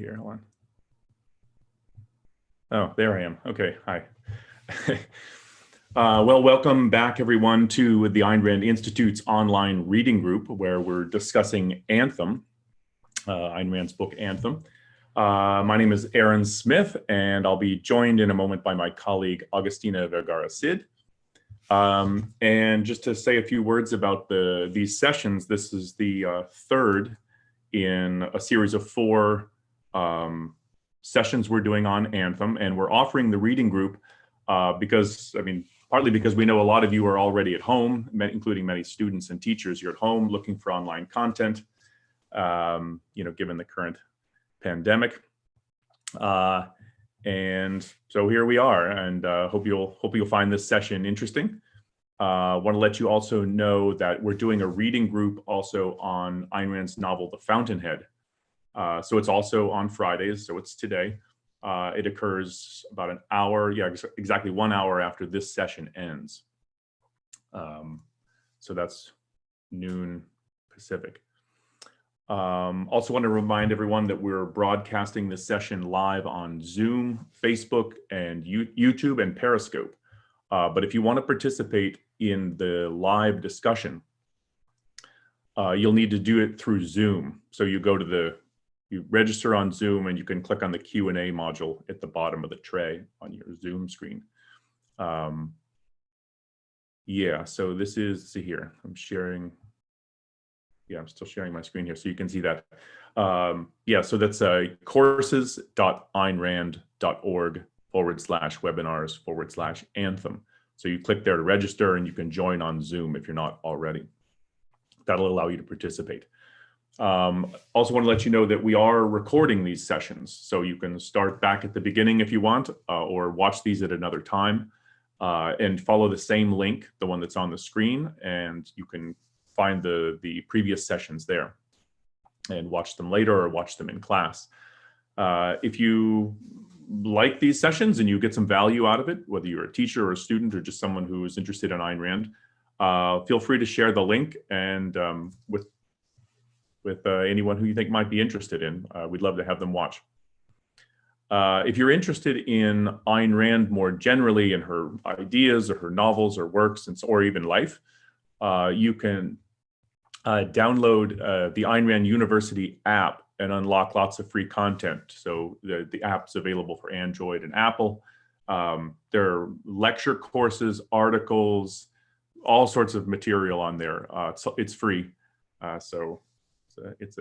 Here, hold on. Oh, there I am. Okay, hi. Well, welcome back everyone to the Ayn Rand Institute's online reading group where we're discussing Anthem, Ayn Rand's book Anthem. My name is Aaron Smith and I'll be joined in a moment by my colleague Agustina Vergara-Cid. And just to say a few words about these sessions, this is the third in a series of 4 sessions we're doing on Anthem, and we're offering the reading group because, partly because we know a lot of you are already at home, including many students and teachers. You're at home looking for online content, given the current pandemic. And so here we are, and hope you'll find this session interesting. Want to let you also know that we're doing a reading group also on Ayn Rand's novel, The Fountainhead. So it's also on Fridays, so it's today. It occurs about an hour, exactly 1 hour after this session ends. So that's noon Pacific. Also want to remind everyone that we're broadcasting this session live on Zoom, Facebook, and YouTube and Periscope. But if you want to participate in the live discussion, you'll need to do it through Zoom. So you register on Zoom and you can click on the Q&A module at the bottom of the tray on your Zoom screen. So this is, see here, I'm sharing. I'm still sharing my screen here so you can see that. So that's courses.aynrand.org/webinars/Anthem. So you click there to register and you can join on Zoom if you're not already. That'll allow you to participate. Also want to let you know that we are recording these sessions, so you can start back at the beginning if you want, or watch these at another time, and follow the same link, the one that's on the screen, and you can find the previous sessions there and watch them later or watch them in class. If you like these sessions and you get some value out of it, whether you're a teacher or a student or just someone who is interested in Ayn Rand, feel free to share the link and with anyone who you think might be interested in. We'd love to have them watch. If you're interested in Ayn Rand more generally in her ideas or her novels or works or even life, you can download the Ayn Rand University app and unlock lots of free content. So the app's available for Android and Apple. There are lecture courses, articles, all sorts of material on there. So it's free. So it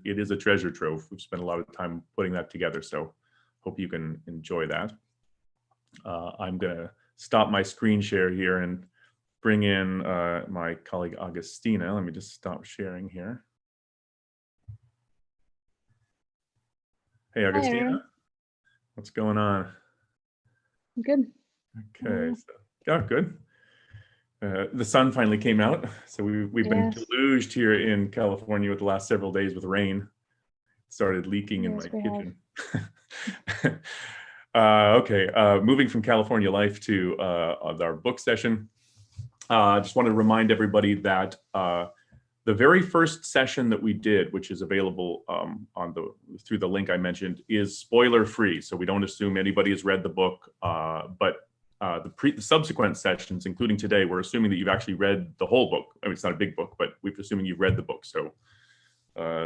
is a treasure trove. We've spent a lot of time putting that together, so hope you can enjoy that. I'm gonna stop my screen share here and bring in my colleague Agustina. Let me just stop sharing here. Hey Agustina, hi, what's going on? good. Okay, good. The sun finally came out, so we've been deluged here in California with the last several days with rain. It started leaking in my kitchen. Moving from California life to our book session. I just want to remind everybody that the very first session that we did, which is available through the link I mentioned, is spoiler free. So we don't assume anybody has read the book, but the subsequent sessions, including today, we're assuming that you've actually read the whole book. I mean, it's not a big book, but we're assuming you've read the book. So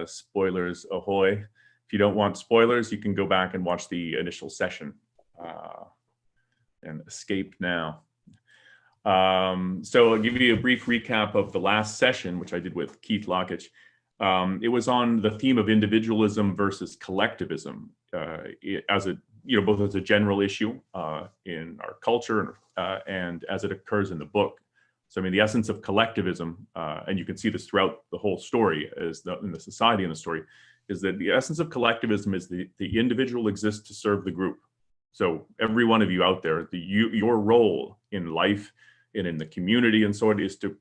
spoilers ahoy. If you don't want spoilers, you can go back and watch the initial session and escape now. So I'll give you a brief recap of the last session, which I did with Keith Lockitch. It was on the theme of individualism versus collectivism, both as a general issue in our culture and as it occurs in the book. So, the essence of collectivism, and you can see this throughout the whole story, in the society in the story, is that the essence of collectivism is the individual exists to serve the group. So every one of you out there, your role in life and in the community and so on is to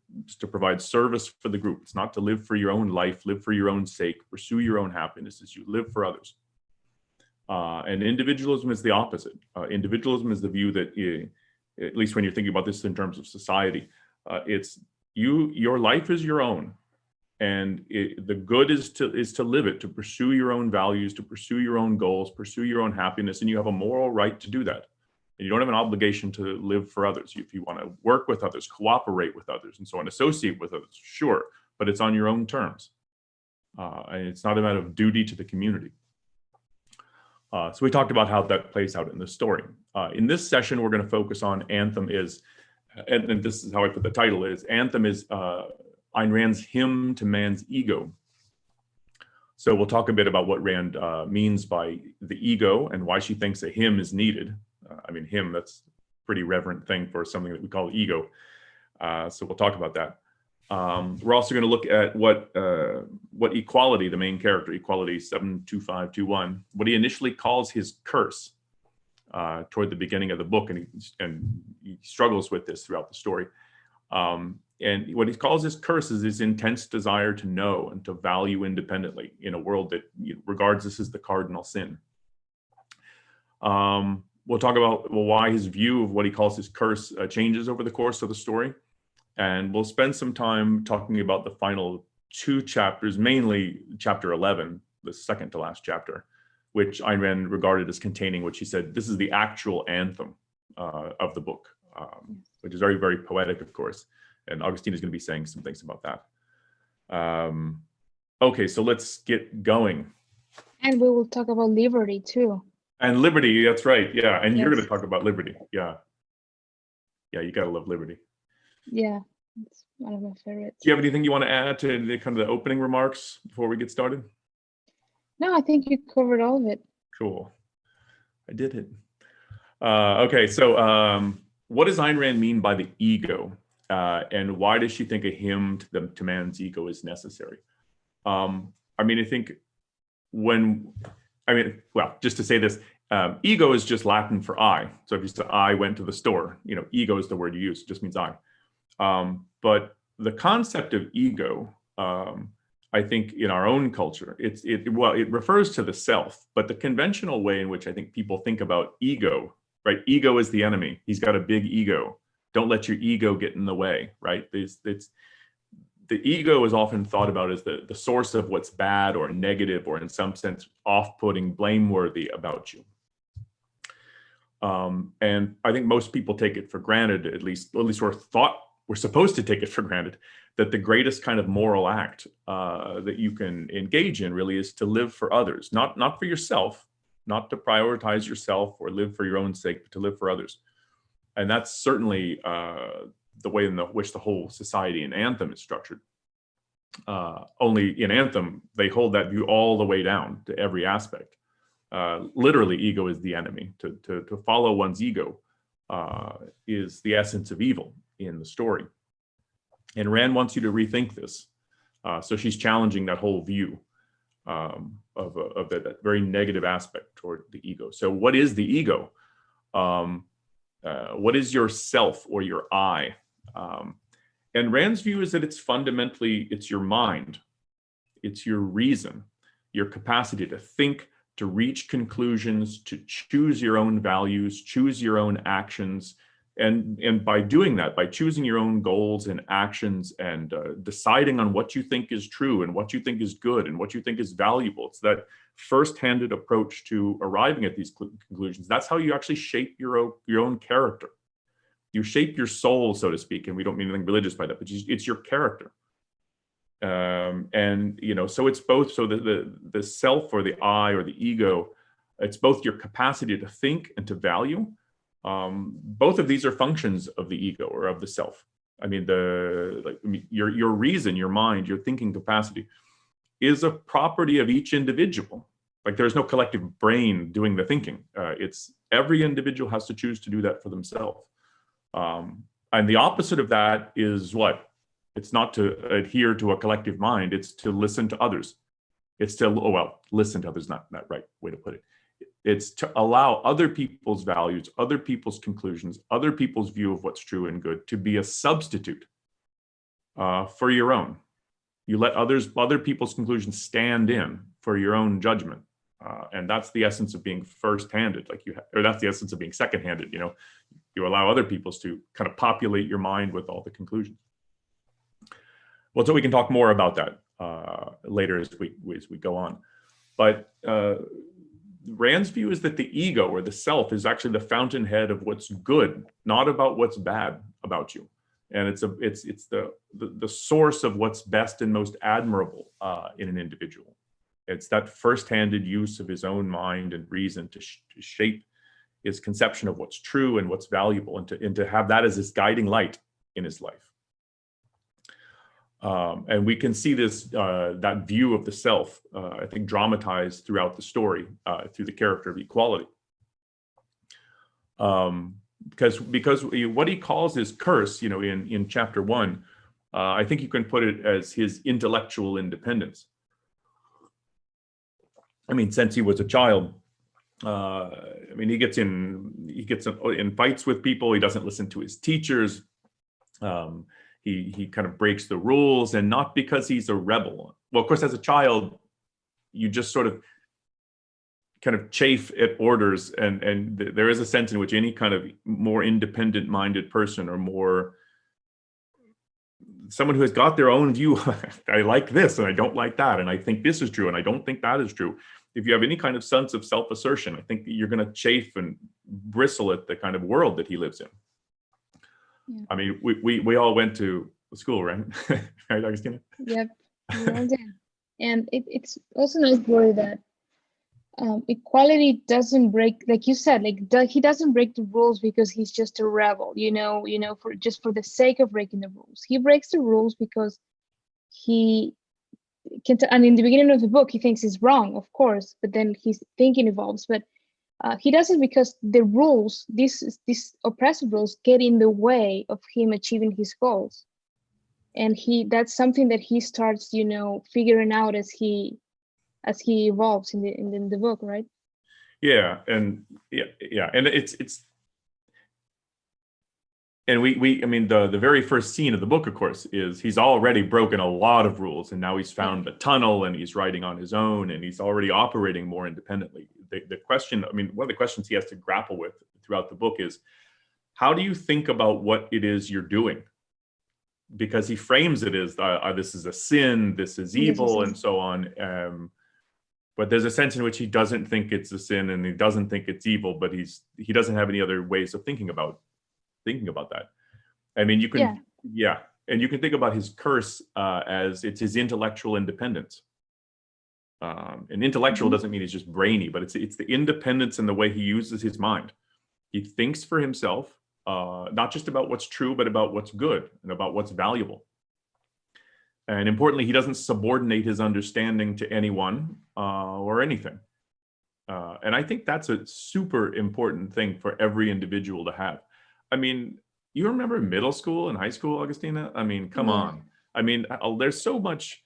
provide service for the group. It's not to live for your own life, live for your own sake, pursue your own happiness. It's you live for others. And individualism is the opposite. Individualism is the view that, at least when you're thinking about this in terms of society, it's your life is your own, And the good is to live it, to pursue your own values, to pursue your own goals, pursue your own happiness, and you have a moral right to do that. And you don't have an obligation to live for others. If you want to work with others, cooperate with others, and so on, associate with others, sure, but it's on your own terms. And it's not a matter of duty to the community. So we talked about how that plays out in the story. In this session, we're going to focus on Anthem is, and this is how I put the title is, Anthem is Ayn Rand's hymn to man's ego. So we'll talk a bit about what Rand means by the ego and why she thinks a hymn is needed. I mean, hymn, that's a pretty reverent thing for something that we call ego. So we'll talk about that. We're also going to look at what equality, the main character, equality 72521, what he initially calls his curse toward the beginning of the book, and he struggles with this throughout the story. And what he calls his curse is his intense desire to know and to value independently in a world that regards this as the cardinal sin. We'll talk about why his view of what he calls his curse changes over the course of the story. And we'll spend some time talking about the final two chapters, mainly chapter 11, the second to last chapter, which Ayn Rand regarded as containing, which she said, this is the actual anthem of the book, which is very, very poetic, of course. And Augustine is going to be saying some things about that. Okay, so let's get going. And we will talk about liberty too. And liberty, that's right. Yeah, and Yes. You're going to talk about liberty. Yeah. Yeah, you got to love liberty. Yeah, it's one of my favorites. Do you have anything you want to add to the kind of the opening remarks before we get started? No, I think you covered all of it. Cool. I did it. Okay, so what does Ayn Rand mean by the ego? And why does she think a hymn to man's ego is necessary? I mean, I think well, just to say this, ego is just Latin for I. So if you say I went to the store, ego is the word you use, it just means I. But the concept of ego, I think in our own culture, it refers to the self, but the conventional way in which I think people think about ego, right? Ego is the enemy. He's got a big ego. Don't let your ego get in the way, right? The ego is often thought about as the source of what's bad or negative or in some sense off-putting, blameworthy about you. And I think most people take it for granted, at least we're supposed to take it for granted, that the greatest kind of moral act that you can engage in really is to live for others, not for yourself, not to prioritize yourself or live for your own sake, but to live for others. And that's certainly the way in which the whole society in Anthem is structured. Only in Anthem, they hold that view all the way down to every aspect. Literally, ego is the enemy. To follow one's ego is the essence of evil in the story. And Rand wants you to rethink this. So she's challenging that whole view of that very negative aspect toward the ego. So what is the ego? What is your self or your I? And Rand's view is that it's your mind, it's your reason, your capacity to think, to reach conclusions, to choose your own values, choose your own actions. And by doing that, by choosing your own goals and actions and deciding on what you think is true and what you think is good and what you think is valuable, it's that first-handed approach to arriving at these conclusions. That's how you actually shape your own character. You shape your soul, so to speak, and we don't mean anything religious by that, but it's your character. So it's both. So the self or the I or the ego, it's both your capacity to think and to value. Both of these are functions of the ego or of the self. I mean, your reason, your mind, your thinking capacity is a property of each individual. Like there's no collective brain doing the thinking. It's every individual has to choose to do that for themselves. And the opposite of that is what? It's not to adhere to a collective mind. It's to listen to others. It's to, listen to others, not that right way to put it. It's to allow other people's values, other people's conclusions, other people's view of what's true and good to be a substitute for your own. You let other people's conclusions stand in for your own judgment. And that's the essence of being first-handed, or that's the essence of being second-handed. You allow other people's to kind of populate your mind with all the conclusions. Well, so we can talk more about that. later as we go on. But Rand's view is that the ego or the self is actually the fountainhead of what's good, not about what's bad about you. And it's the source of what's best and most admirable in an individual. It's that first-handed use of his own mind and reason to shape his conception of what's true and what's valuable, and to have that as his guiding light in his life. And we can see this, that view of the self, I think, dramatized throughout the story through the character of equality. Because what he calls his curse, in chapter 1, I think you can put it as his intellectual independence. I mean, since he was a child, he gets in fights with people. He doesn't listen to his teachers. He kind of breaks the rules, and not because he's a rebel. Well, of course, as a child, you just sort of kind of chafe at orders, and there is a sense in which any kind of more independent-minded person, or more someone who has got their own view, I like this and I don't like that, and I think this is true and I don't think that is true. If you have any kind of sense of self-assertion, I think you're going to chafe and bristle at the kind of world that he lives in. Yeah. I mean, we all went to school, right? Right, Augustina? Yep, we all did. And it's also noteworthy that equality doesn't break, like you said, he doesn't break the rules because he's just a rebel, for the sake of breaking the rules. He breaks the rules because he can, and in the beginning of the book, he thinks he's wrong, of course, but then his thinking evolves. But he does it because the rules, these oppressive rules, get in the way of him achieving his goals. And that's something that he starts, figuring out as he evolves in the book, right? Yeah, and and it's and the very first scene of the book, of course, is he's already broken a lot of rules, and now he's found the tunnel, and he's writing on his own, and he's already operating more independently. The question, one of the questions he has to grapple with throughout the book is, how do you think about what it is you're doing? Because he frames it as this is a sin, this is evil, and so on. But there's a sense in which he doesn't think it's a sin, and he doesn't think it's evil, but he doesn't have any other ways of thinking about that. I mean, you can, and you can think about his curse as it's his intellectual independence. And intellectual doesn't mean he's just brainy, but it's the independence in the way he uses his mind. He thinks for himself, not just about what's true, but about what's good and about what's valuable. And importantly, he doesn't subordinate his understanding to anyone or anything. And I think that's a super important thing for every individual to have. I mean, you remember middle school and high school, Augustina? I mean, come on. I mean, there's so much,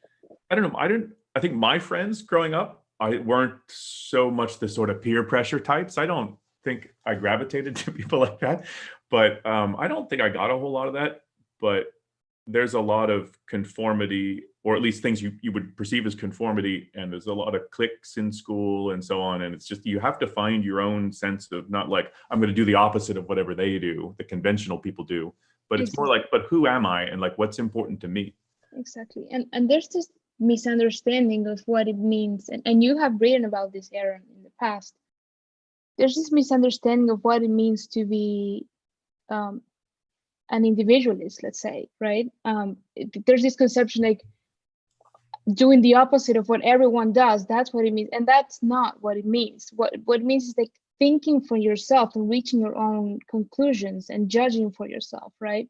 I don't know. I think my friends growing up, I weren't so much the sort of peer pressure types. I don't think I gravitated to people like that, but I don't think I got a whole lot of that. But there's a lot of conformity, or at least things you would perceive as conformity, and there's a lot of cliques in school and so on. And it's just, you have to find your own sense of, not like, I'm going to do the opposite of whatever they do, the conventional people do, but it's more like, but who am I, and like, what's important to me? Exactly. And there's this misunderstanding of what it means. And you have written about this, Aaron, in the past. There's this misunderstanding of what it means to be an individualist, let's say, right? There's this conception like doing the opposite of what everyone does. That's what it means, and that's not what it means. What it means is like thinking for yourself and reaching your own conclusions and judging for yourself, right?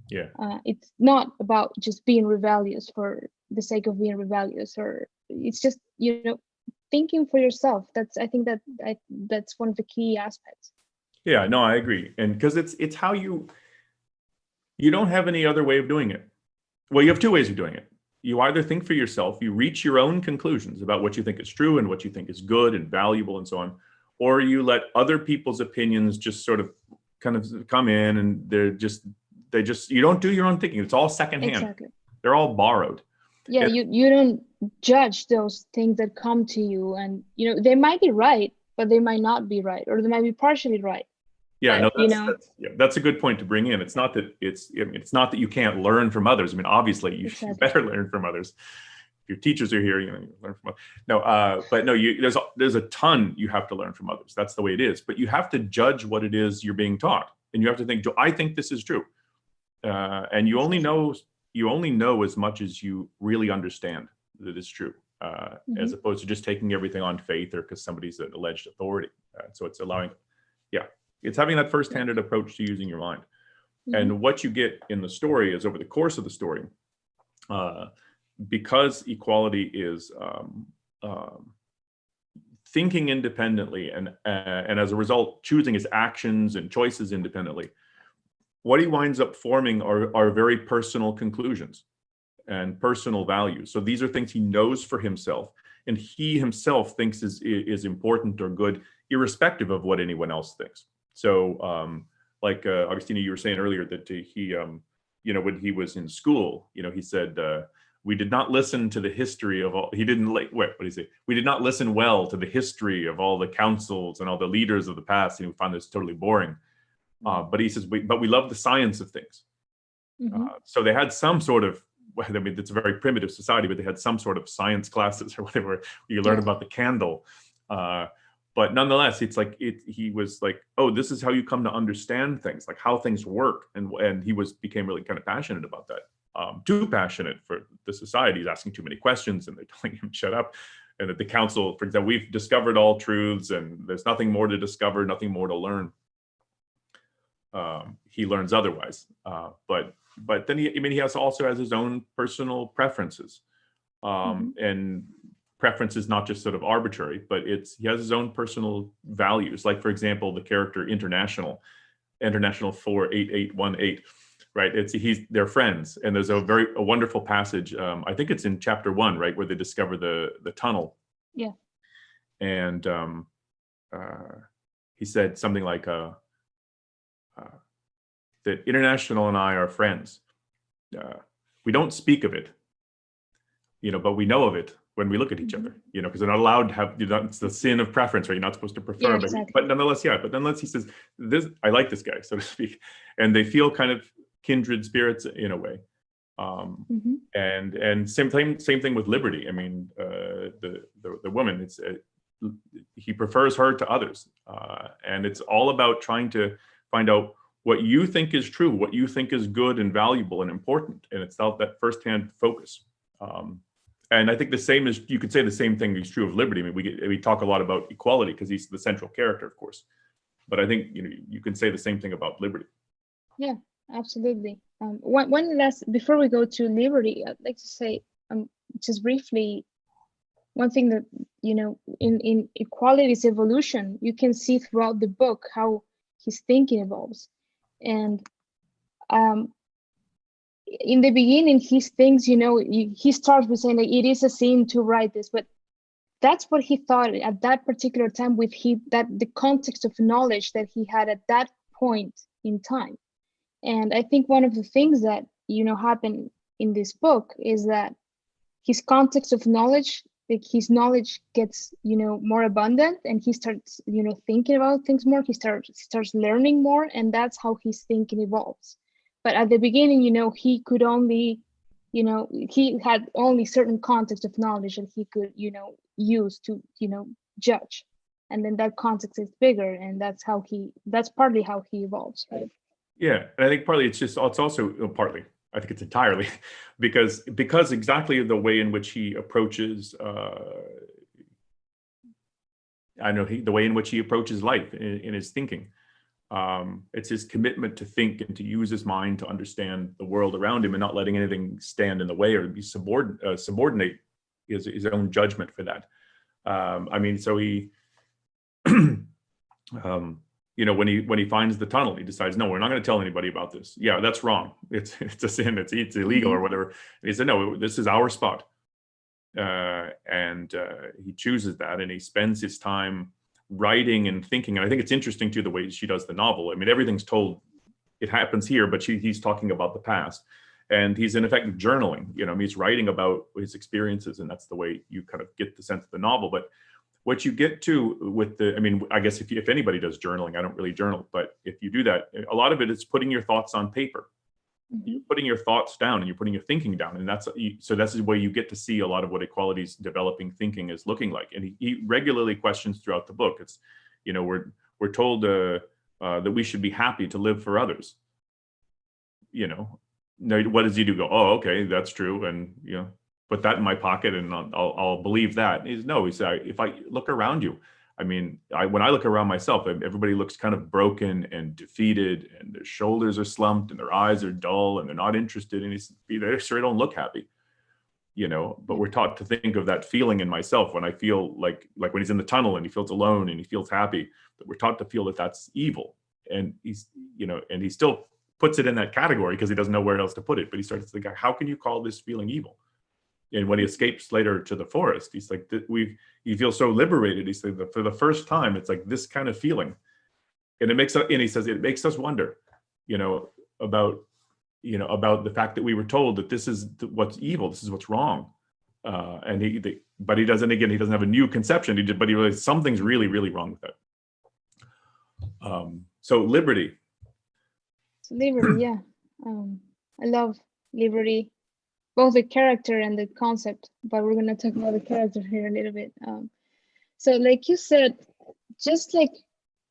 Yeah. It's not about just being rebellious for the sake of being rebellious, or it's just thinking for yourself. I think that's one of the key aspects. Yeah, no, I agree, and because it's how you don't have any other way of doing it. Well, you have two ways of doing it. You either think for yourself, you reach your own conclusions about what you think is true and what you think is good and valuable and so on, or you let other people's opinions just sort of kind of come in, and you don't do your own thinking. It's all secondhand. Exactly. They're all borrowed. Yeah, you don't judge those things that come to you, and they might be right, but they might not be right, or they might be partially right. Yeah, no, that's a good point to bring in. It's not that it's not that you can't learn from others. I mean, obviously you better learn from others. if your teachers are here, you know, you learn from others. No, but no, there's a ton you have to learn from others. That's the way it is. But you have to judge what it is you're being taught, and you have to think, do I think this is true? And you only know as much as you really understand that it's true, as opposed to just taking everything on faith or because somebody's an alleged authority. So it's allowing, it's having that first-handed approach to using your mind. And what you get in the story is over the course of the story, because equality is thinking independently and as a result choosing his actions and choices independently, what he winds up forming are very personal conclusions and personal values. So these are things he knows for himself, and he himself thinks is important or good, irrespective of what anyone else thinks. So like Augustina, you were saying earlier that he, you know, when he was in school, you know, he said, we did not listen to the history of all, he didn't like, what did he say? We did not listen well to the history of all the councils and all the leaders of the past, and we found this totally boring. But he says, but we love the science of things. So they had some sort of, I mean, it's a very primitive society, but they had some sort of science classes or whatever, where you learn about the candle. But nonetheless, it's like, he was like, oh, this is how you come to understand things, like how things work. And he became really kind of passionate about that. Too passionate for the society. He's asking too many questions and they're telling him, shut up. And at the council, for example, we've discovered all truths and there's nothing more to discover, nothing more to learn. He learns otherwise. But then he also has his own personal preferences. And preference is not just sort of arbitrary, but he has his own personal values. Like, for example, the character International 48818, right? They're friends. And there's a wonderful passage. I think it's in chapter 1, right? Where they discover the tunnel. Yeah. And he said something like, that International and I are friends. We don't speak of it, you know, but we know of it when we look at each other, you know, because they're not allowed to have, it's the sin of preference, right? You're not supposed to prefer, but nonetheless, he says, I like this guy, so to speak. And they feel kind of kindred spirits in a way. And same thing with liberty. I mean, the woman, he prefers her to others. And it's all about trying to find out what you think is true, what you think is good and valuable and important. And it's that firsthand focus. And I think you could say the same thing is true of liberty. I mean, we talk a lot about equality because he's the central character, of course. But I think, you know, you can say the same thing about liberty. Yeah, absolutely. One last, before we go to liberty, I'd like to say just briefly, one thing that, you know, in equality's evolution, you can see throughout the book how his thinking evolves. And in the beginning, his things, you know, he starts with saying, like, it is a sin to write this, but that's what he thought at that particular time with the context of knowledge that he had at that point in time. And I think one of the things that, you know, happened in this book is that his context of knowledge, like his knowledge gets, you know, more abundant, and he starts, you know, thinking about things more. He starts learning more, and that's how his thinking evolves. But at the beginning, you know, he could only, you know, he had only certain context of knowledge that he could, you know, use to, you know, judge. And then that context is bigger, and that's partly how he evolves, right? Yeah, and I think partly it's also partly, I think it's entirely because exactly the way in which he approaches, the way in which he approaches life in his thinking. It's his commitment to think and to use his mind to understand the world around him and not letting anything stand in the way or be subordinate his own judgment for that. I mean, so he, you know, when he finds the tunnel, he decides, no, we're not going to tell anybody about this. Yeah, that's wrong. It's a sin. It's illegal or whatever. And he said, no, this is our spot. And he chooses that, and he spends his time writing and thinking. And I think it's interesting too, the way she does the novel. I mean, everything's told, it happens here, but he's talking about the past, and he's in effect journaling, you know, he's writing about his experiences, and that's the way you kind of get the sense of the novel. But what you get to with I mean, I guess if anybody does journaling, I don't really journal, but if you do that, a lot of it is putting your thoughts on paper. You're putting your thoughts down and you're putting your thinking down, and that's the way you get to see a lot of what equality's developing thinking is looking like. And he regularly questions throughout the book. It's, we're told that we should be happy to live for others. Now what does he do? Go, oh, okay, that's true, and put that in my pocket, and I'll believe that. He said, if I look around you, when I look around myself, everybody looks kind of broken and defeated, and their shoulders are slumped, and their eyes are dull, and they're not interested, and they sure don't look happy, But we're taught to think of that feeling in myself when I feel like when he's in the tunnel and he feels alone and he feels happy. That we're taught to feel that that's evil, and and he still puts it in that category because he doesn't know where else to put it. But he starts to think, how can you call this feeling evil? And when he escapes later to the forest, he's like, he feels so liberated. He's like, for the first time, it's like this kind of feeling. And he says, it makes us wonder, about the fact that we were told that this is what's evil, this is what's wrong. But he doesn't have a new conception. But he realizes something's really, really wrong with that. So liberty. Liberty, yeah. I love liberty, both the character and the concept, but we're going to talk about the character here a little bit. So like you said, just like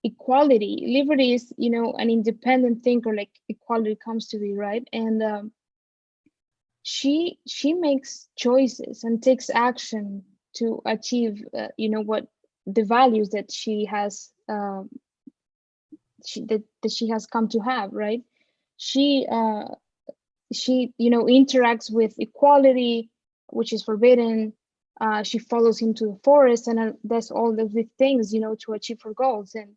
equality, liberty is, an independent thinker, like equality comes to be, right? And she makes choices and takes action to achieve, what the values that she has, that she has come to have, right? She interacts with equality, which is forbidden. She follows him to the forest and does all of the things, to achieve her goals. And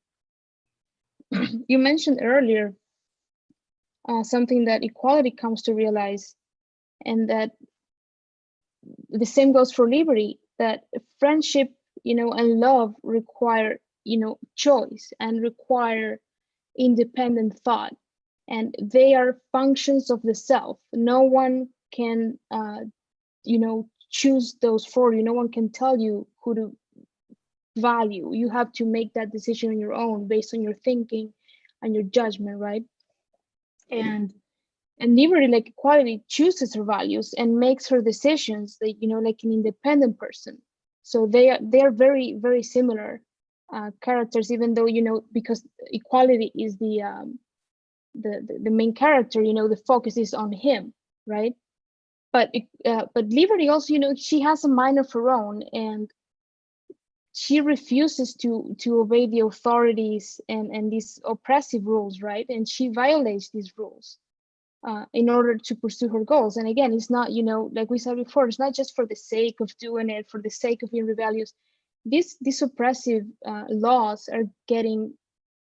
you mentioned earlier something that equality comes to realize, and that the same goes for liberty, that friendship, and love require, choice and require independent thought. And they are functions of the self. No one can, choose those for you. No one can tell you who to value. You have to make that decision on your own based on your thinking and your judgment, right? And liberty, like equality, chooses her values and makes her decisions, like, like an independent person. So they are very, very similar characters, even though, because equality is the main character, the focus is on him, right? But liberty also, she has a mind of her own, and she refuses to obey the authorities and these oppressive rules, right? And she violates these rules in order to pursue her goals. And again, it's not, like we said before, it's not just for the sake of doing it, for the sake of being rebellious. These oppressive laws are getting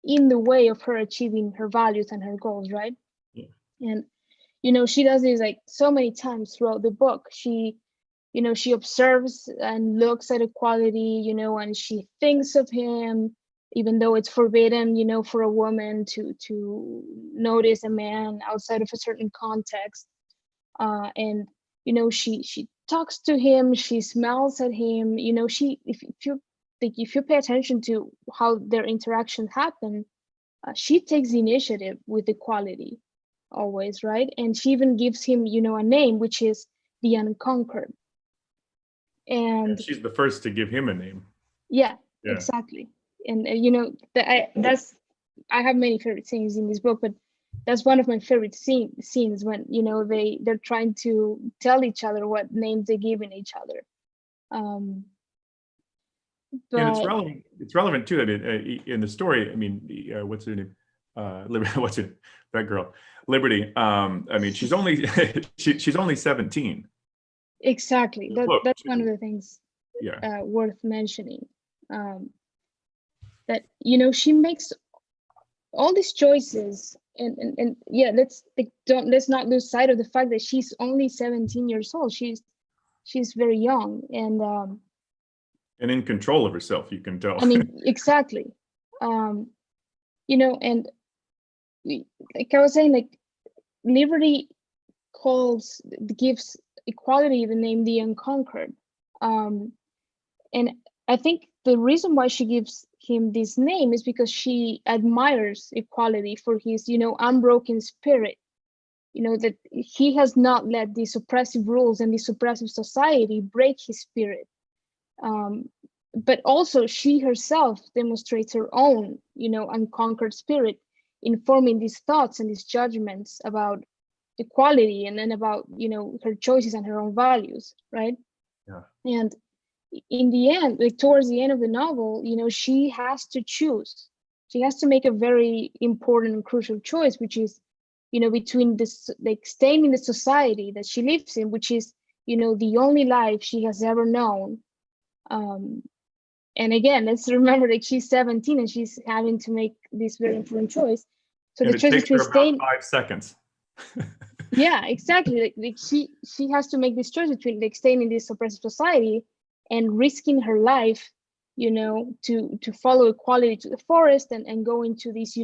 in the way of her achieving her values and her goals, right? Yeah. And she does this like so many times throughout the book. She observes and looks at equality, and she thinks of him, even though it's forbidden, for a woman to notice a man outside of a certain context. And she talks to him, she smells at him, if you pay attention to how their interactions happen, she takes the initiative with equality always, right? And she even gives him, a name, which is the Unconquered. And she's the first to give him a name. Yeah. Exactly. And I have many favorite scenes in this book, but that's one of my favorite scenes when they're trying to tell each other what names they give in each other. But and it's relevant too. I mean, in the story, I mean, what's her name? What's it? That girl, Liberty. I mean, she's only she's only 17. Exactly. That's one of the things worth mentioning. That she makes all these choices, and yeah, let's not lose sight of the fact that she's only 17 years old. She's very young and in control of herself, you can tell. I mean, exactly. And like I was saying, like liberty gives equality the name the Unconquered. And I think the reason why she gives him this name is because she admires equality for his, unbroken spirit. that he has not let these oppressive rules and this oppressive society break his spirit. But also she herself demonstrates her own, unconquered spirit in forming these thoughts and these judgments about equality, and then about, her choices and her own values, right? Yeah. And in the end, like towards the end of the novel, she has to choose. She has to make a very important and crucial choice, which is, between this, like staying in the society that she lives in, which is, the only life she has ever known. And again, let's remember that she's 17 and she's having to make this very important choice. So and the choice between staying, about 5 seconds. yeah, exactly. Like she has to make this choice between like staying in this oppressive society and risking her life, to follow equality to the forest, and go into this,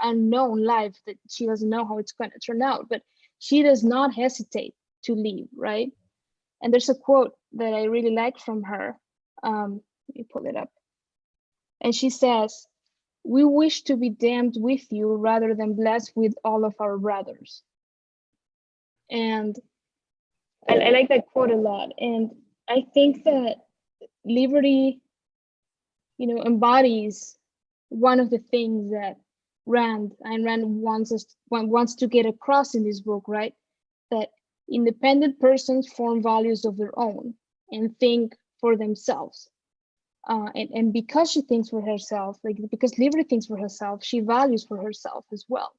unknown life that she doesn't know how it's going to turn out. But she does not hesitate to leave, right? And there's a quote that I really like from her. Let me pull it up. And she says, "We wish to be damned with you rather than blessed with all of our brothers." And I like that quote a lot. And I think that liberty, embodies one of the things that Ayn Rand wants to get across in this book, right? That independent persons form values of their own and think for themselves. And because she thinks for herself, like because liberty thinks for herself, she values for herself as well.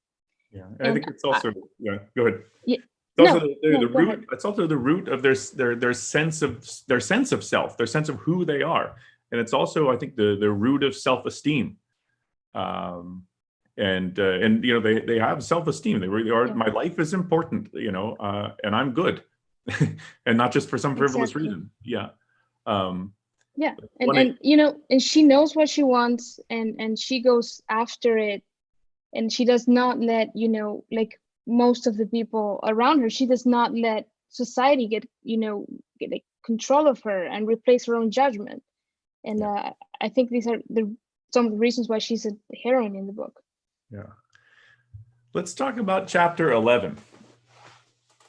Yeah, and I think it's also go ahead. Yeah, it's also the root. Ahead. It's also the root of their sense of self, their sense of who they are, and it's also, I think, the root of self-esteem. And they have self-esteem. They really are. Yeah. My life is important, and I'm good, and not just for some frivolous reason. Yeah. Yeah, and she knows what she wants, and she goes after it, and she does not let, like most of the people around her, she does not let society get like control of her and replace her own judgment. And I think these are some of the reasons why she's a heroine in the book. Yeah. Let's talk about chapter 11.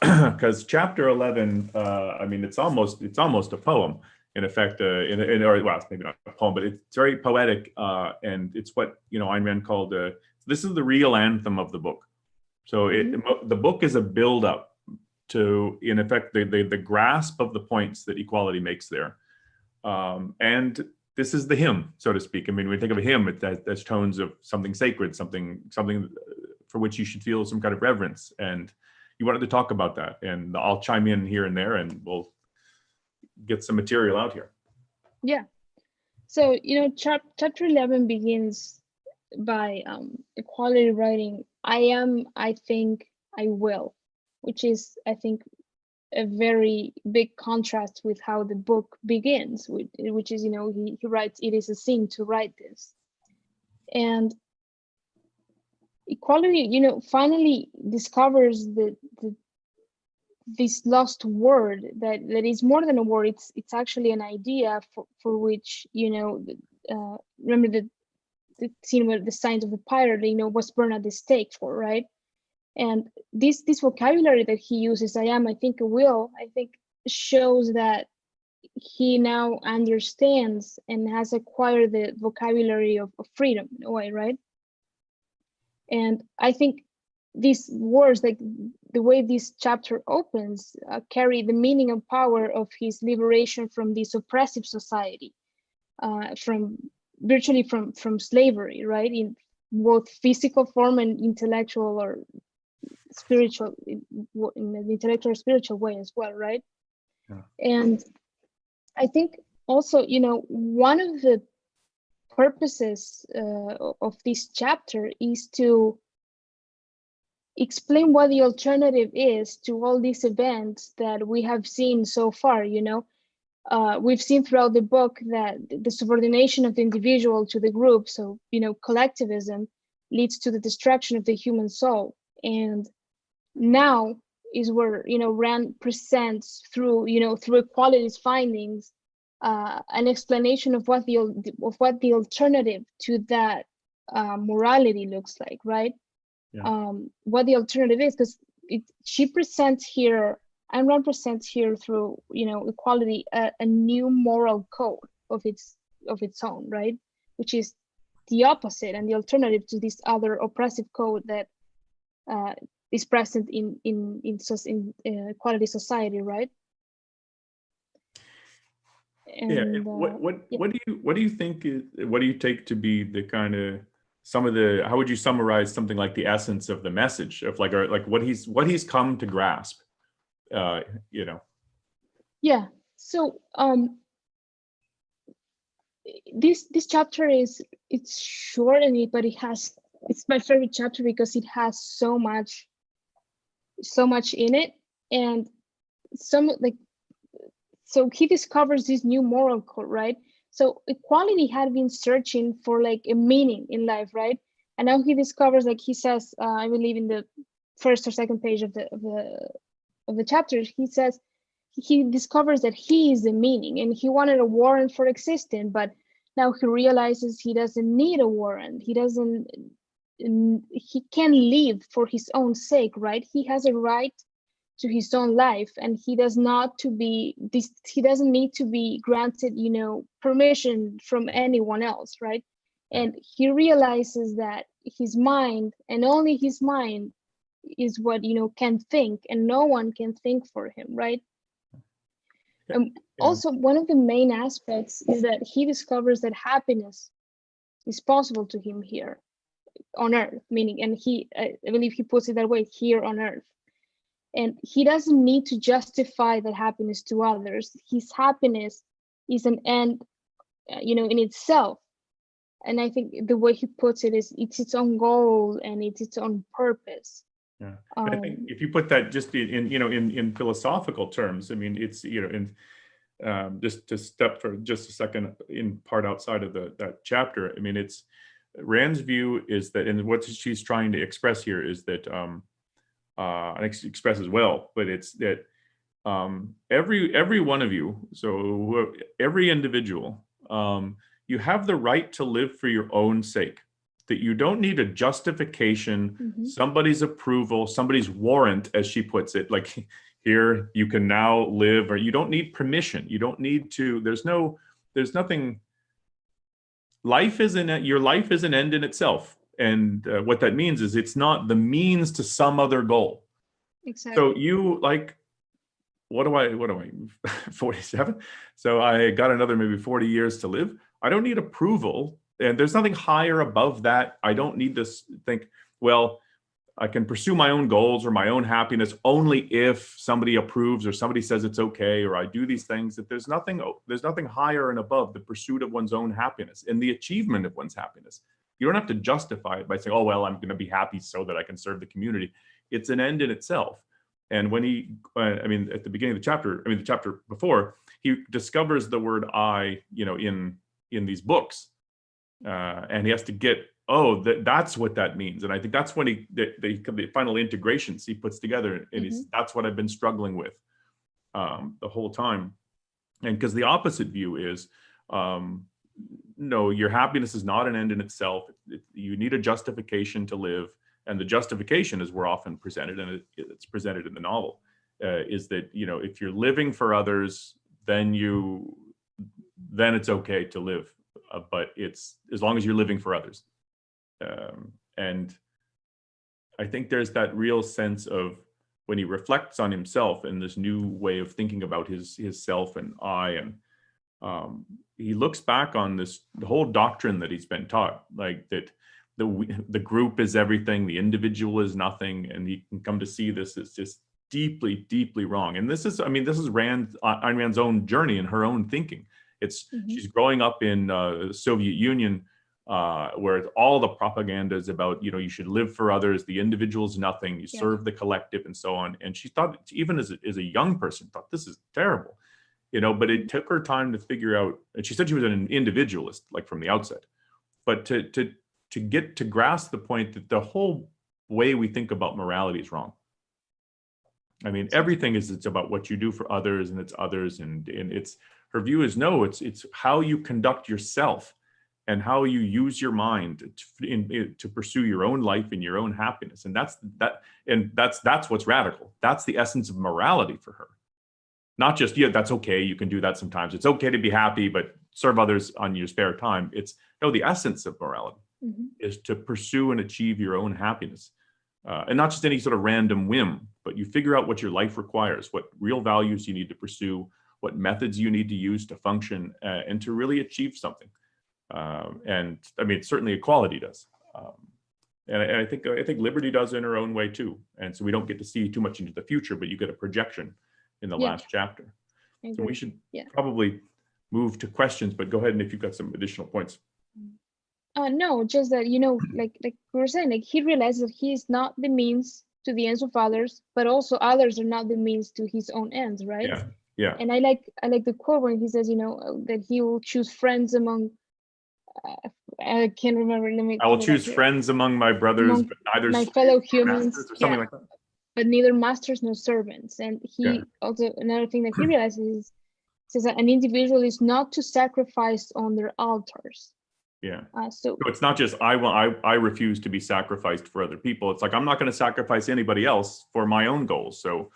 Because chapter 11, it's almost a poem, in effect, or it's maybe not a poem, but it's very poetic, and it's what Ayn Rand called this is the real anthem of the book. So the book is a build-up to, in effect, the grasp of the points that equality makes there, and this is the hymn, so to speak. I mean, when we think of a hymn, that's tones of something sacred, something for which you should feel some kind of reverence, and you wanted to talk about that, and I'll chime in here and there, and we'll get some material out here. Yeah. So, chapter 11 begins by equality writing, "I am, I think, I will," which is, I think, a very big contrast with how the book begins, which is, he writes, "It is a sin to write this." And equality, finally discovers this lost word that is more than a word. It's actually an idea for which, remember the scene where the signs of the pirate, was burned at the stake for, right? And this vocabulary that he uses, "I am, I think, I will," I think shows that he now understands and has acquired the vocabulary of freedom in a way, right? And I think these words, like the way this chapter opens, carry the meaning and power of his liberation from this oppressive society, virtually from slavery, right? In both physical form and intellectual or spiritual, in an intellectual or spiritual way as well, right? Yeah. And I think also, one of the purposes of this chapter is to explain what the alternative is to all these events that we have seen so far. We've seen throughout the book that the subordination of the individual to the group, so collectivism, leads to the destruction of the human soul. And now is where Rand presents through equality's findings an explanation of what the alternative to that morality looks like, right? Yeah. What the alternative is, because she presents here, Ayn Rand presents here through, equality, a new moral code of its own, right? Which is the opposite and the alternative to this other oppressive code that is present in equality society, right? And what do you think is, what do you take to be the kind of how would you summarize something like the essence of the message of like what he's come to grasp, Yeah. So this chapter it's short but it's my favorite chapter because it has so much in it, and so he discovers this new moral code, right? So equality had been searching for like a meaning in life, right? And now he discovers, like he says, I believe in the first or second page of the chapter, he says he discovers that he is the meaning, and he wanted a warrant for existing, but now he realizes he doesn't need a warrant. He can live for his own sake, right? He has a right to his own life, and he doesn't need to be granted, permission from anyone else, right? And he realizes that his mind, and only his mind, is what can think, and no one can think for him, right? Also, one of the main aspects is that he discovers that happiness is possible to him here on earth, meaning, and I believe he puts it that way, here on earth. And he doesn't need to justify that happiness to others. His happiness is an end, in itself. And I think the way he puts it is it's its own goal and it's its own purpose. Yeah, I think if you put that just in philosophical terms, I mean, it's just to step for just a second in part outside of that chapter. I mean, it's Rand's view is that, and what she's trying to express here is that, and express as well, but it's that every one of you, so every individual, you have the right to live for your own sake. That you don't need a justification, somebody's approval, somebody's warrant, as she puts it, like here you can now live, or you don't need permission. You don't need to, there's nothing, your life is an end in itself. And what that means is it's not the means to some other goal. Exactly. So you what do I, 47? So I got another maybe 40 years to live. I don't need approval. And there's nothing higher above that. I don't need to think, well, I can pursue my own goals or my own happiness only if somebody approves or somebody says it's okay, or I do these things. That there's nothing higher and above the pursuit of one's own happiness and the achievement of one's happiness. You don't have to justify it by saying, oh, well, I'm going to be happy so that I can serve the community. It's an end in itself. And when at the beginning of the chapter, the chapter before, he discovers the word I, in these books. And he has to get, that's what that means. And I think that's when the final integrations he puts together, and that's what I've been struggling with the whole time. And because the opposite view is, no, your happiness is not an end in itself. You need a justification to live. And the justification, as we're often presented, and it's presented in the novel, is that, if you're living for others, then it's okay to live. But it's as long as you're living for others. And I think there's that real sense of when he reflects on himself and this new way of thinking about his self and I, and he looks back on the whole doctrine that he's been taught, like that the group is everything, the individual is nothing, and he can come to see this as just deeply, deeply wrong. And this is Ayn Rand's own journey and her own thinking. She's growing up in the Soviet Union, where all the propaganda is about, you should live for others, the individual is nothing, you serve the collective, and so on. And she thought, even as a young person, thought this is terrible, but it took her time to figure out, and she said she was an individualist, like from the outset, but to get to grasp the point that the whole way we think about morality is wrong. I mean, everything it's about what you do for others, and it's others, and it's, her view is no, it's how you conduct yourself and how you use your mind to pursue your own life and your own happiness. And that's what's radical. That's the essence of morality for her. Not just, yeah, that's okay, you can do that sometimes. It's okay to be happy, but serve others on your spare time. It's, no, the essence of morality is to pursue and achieve your own happiness. And not just any sort of random whim, but you figure out what your life requires, what real values you need to pursue, what methods you need to use to function and to really achieve something. And I mean, certainly equality does. And I think liberty does in her own way too. And so we don't get to see too much into the future, but you get a projection in the last chapter. So we should probably move to questions, but go ahead, and if you've got some additional points. No, just that, like we were saying, like he realizes that he is not the means to the ends of others, but also others are not the means to his own ends, right? Yeah. And I like the quote when he says, that he will choose friends among, I can't remember. I will choose friends among my brothers, but neither my fellow humans, or something like that. But neither masters nor servants. And he also, another thing that he realizes says that an individual is not to sacrifice on their altars. So it's not just I refuse to be sacrificed for other people. It's like, I'm not going to sacrifice anybody else for my own goals. So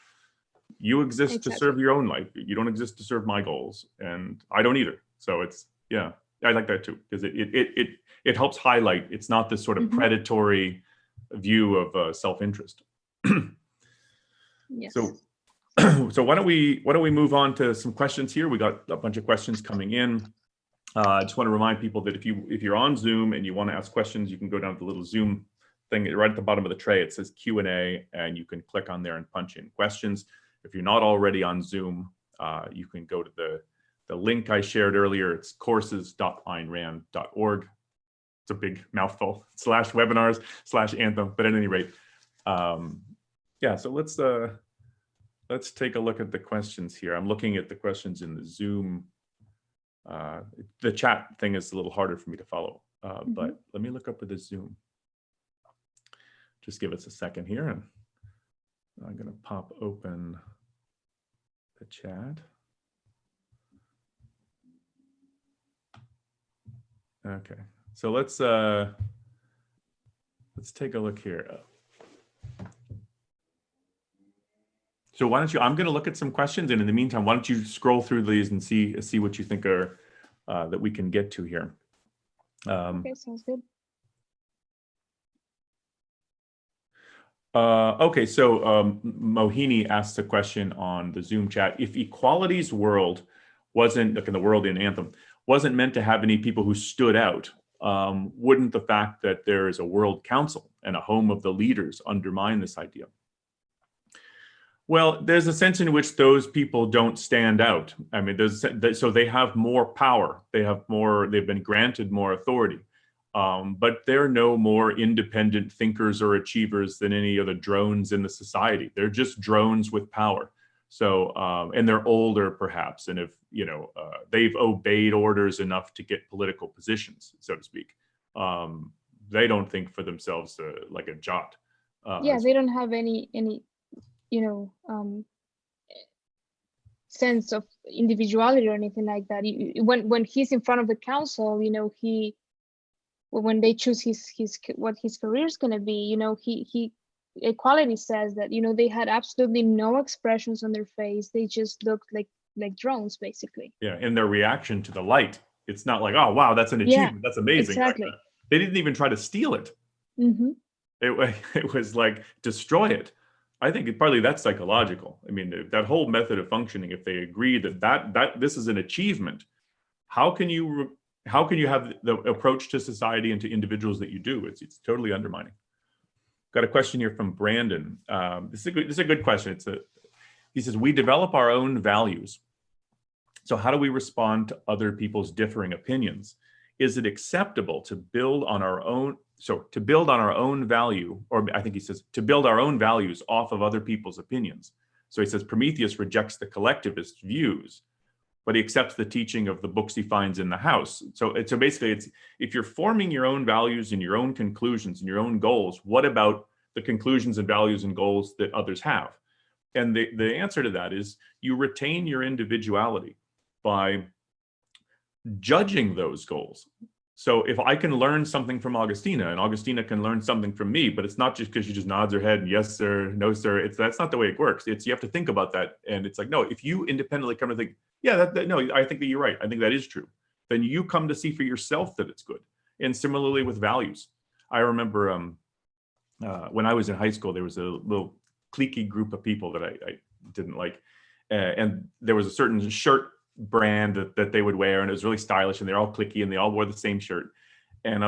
you exist to serve your own life. You don't exist to serve my goals, and I don't either. So it's, I like that too, because it helps highlight it's not this sort of predatory view of self-interest. Yes. So why don't we move on to some questions here? We got a bunch of questions coming in. I just want to remind people that if you're on Zoom and you want to ask questions, you can go down to the little Zoom thing right at the bottom of the tray. It says Q&A, and you can click on there and punch in questions. If you're not already on Zoom, you can go to the link I shared earlier. It's courses.aynrand.org. It's a big mouthful, /webinars/Anthem. But at any rate, so let's take a look at the questions here. I'm looking at the questions in the Zoom. The chat thing is a little harder for me to follow, but let me look up with the Zoom. Just give us a second here, and I'm going to pop open the chat. Okay, so let's take a look here. So why don't you, I'm going to look at some questions, and in the meantime, why don't you scroll through these and see what you think are that we can get to here. Okay, sounds good. Okay, so Mohini asked a question on the Zoom chat. If equality's world wasn't, like in the world in Anthem, wasn't meant to have any people who stood out, wouldn't the fact that there is a world council and a home of the leaders undermine this idea? Well, there's a sense in which those people don't stand out. I mean, so they have more power. They've been granted more authority, but they're no more independent thinkers or achievers than any other drones in the society. They're just drones with power. So, and they're older perhaps. And if, they've obeyed orders enough to get political positions, so to speak, they don't think for themselves like a jot. They don't have any sense of individuality or anything like that. When he's in front of the council, when they choose what his career is going to be, he equality says that they had absolutely no expressions on their face. They just looked like drones, basically. In their reaction to the light, it's not like, oh wow, that's an achievement, that's amazing. Exactly. Like, they didn't even try to steal it. It was like, destroy it. I think partly that's psychological. I mean, that whole method of functioning, if they agree that this is an achievement, how can you have the approach to society and to individuals that you do? It's totally undermining. Got a question here from Brandon. This is a good question. He says, we develop our own values. So how do we respond to other people's differing opinions? Is it acceptable to build on our own? So to build on our own value, or I think he says, to build our own values off of other people's opinions. So he says Prometheus rejects the collectivist views, but he accepts the teaching of the books he finds in the house. So basically, it's if you're forming your own values and your own conclusions and your own goals, what about the conclusions and values and goals that others have? And the answer to that is you retain your individuality by judging those goals. So if I can learn something from Augustina and Augustina can learn something from me, but it's not just because she just nods her head and yes, sir, no, sir. That's not the way it works. It's, you have to think about that. And it's like, no, if you independently come to think, yeah, no, I think that you're right. I think that is true. Then you come to see for yourself that it's good. And similarly with values. I remember when I was in high school, there was a little cliquey group of people that I didn't like. And there was a certain shirt brand that they would wear, and it was really stylish, and they're all cliquey and they all wore the same shirt. And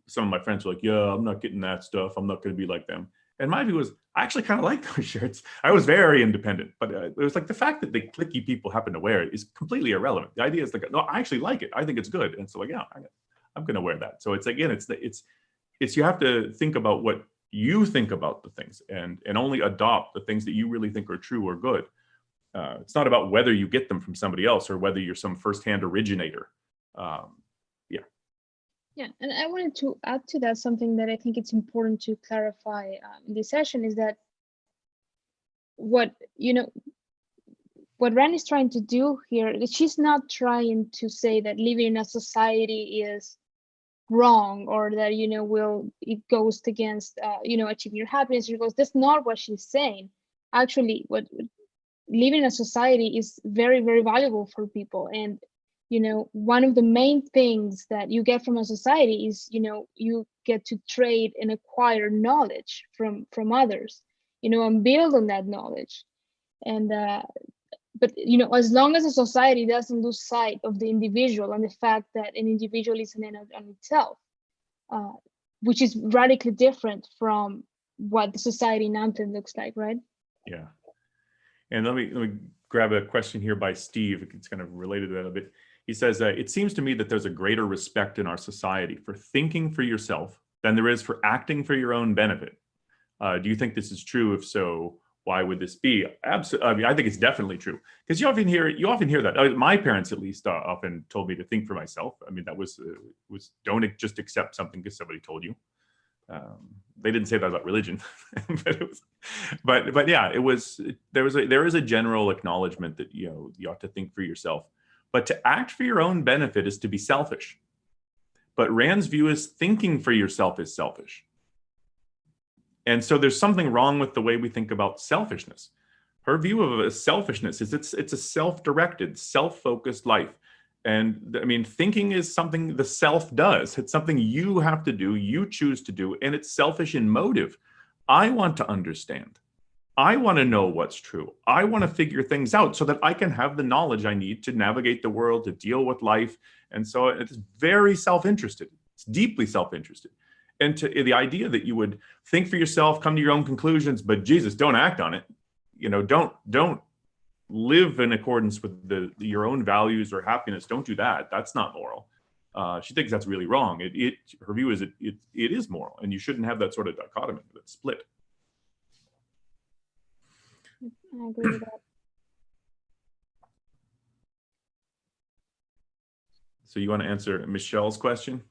some of my friends were like, yeah, I'm not getting that stuff. I'm not going to be like them. And my view was, I actually kind of like those shirts. I was very independent, but it was like the fact that the cliquey people happen to wear it is completely irrelevant. The idea is like, no, I actually like it. I think it's good. And so like, yeah, I'm going to wear that. So it's, again, it's you have to think about what you think about the things and only adopt the things that you really think are true or good. It's not about whether you get them from somebody else or whether you're some firsthand originator. Yeah, and I wanted to add to that something that I think it's important to clarify in this session is that what Rand is trying to do here, she's not trying to say that living in a society is wrong or that it goes against achieving your happiness. That's not what she's saying. Actually, what living in a society is very, very valuable for people. And, one of the main things that you get from a society is, you get to trade and acquire knowledge from others, and build on that knowledge. And, but, as long as a society doesn't lose sight of the individual and the fact that an individual is an end on itself, which is radically different from what the society in Anthem looks like, right? Yeah. And let me grab a question here by Steve. It's kind of related to that a bit. He says, it seems to me that there's a greater respect in our society for thinking for yourself than there is for acting for your own benefit. Do you think this is true? If so, why would this be? Absolutely. I mean, I think it's definitely true, because you often hear that. My parents, at least, often told me to think for myself. I mean, that was don't just accept something because somebody told you. They didn't say that about religion, but yeah, there is a general acknowledgement that you ought to think for yourself, but to act for your own benefit is to be selfish. But Rand's view is thinking for yourself is selfish. And so there's something wrong with the way we think about selfishness. Her view of selfishness is it's a self-directed, self-focused life. And I mean, thinking is something the self does. It's something you have to do, you choose to do, and it's selfish in motive. I want to understand. I want to know what's true. I want to figure things out so that I can have the knowledge I need to navigate the world, to deal with life. And so it's very self-interested. It's deeply self-interested. And the idea that you would think for yourself, come to your own conclusions, but Jesus, don't act on it. Don't live in accordance with your own values or happiness. Don't do that. That's not moral. She thinks that's really wrong. Her view is it is moral, and you shouldn't have that sort of dichotomy, that split. I agree with that. So you want to answer Michelle's question?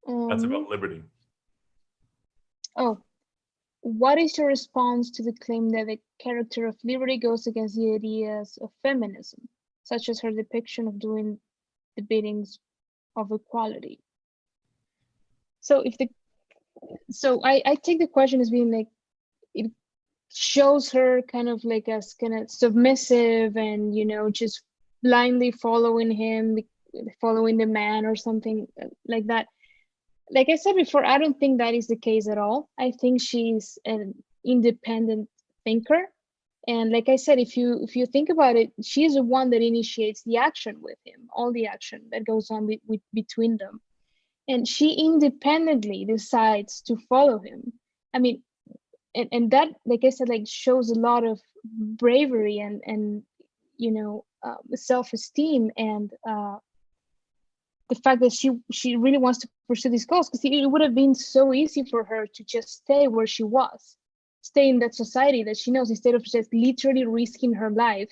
That's about liberty. Oh, what is your response to the claim that the character of liberty goes against the ideas of feminism, such as her depiction of doing the biddings of equality? So I take the question as being like, it shows her kind of like as kind of submissive and just blindly following him, following the man or something like that. Like I said before, I don't think that is the case at all. I think she's an independent thinker. And like I said, if you think about it, she's the one that initiates the action with him, all the action that goes on between them. And she independently decides to follow him. I mean, and that, like I said, like shows a lot of bravery and self-esteem and the fact that she really wants to pursue these goals, because it would have been so easy for her to just stay where she was, stay in that society that she knows, instead of just literally risking her life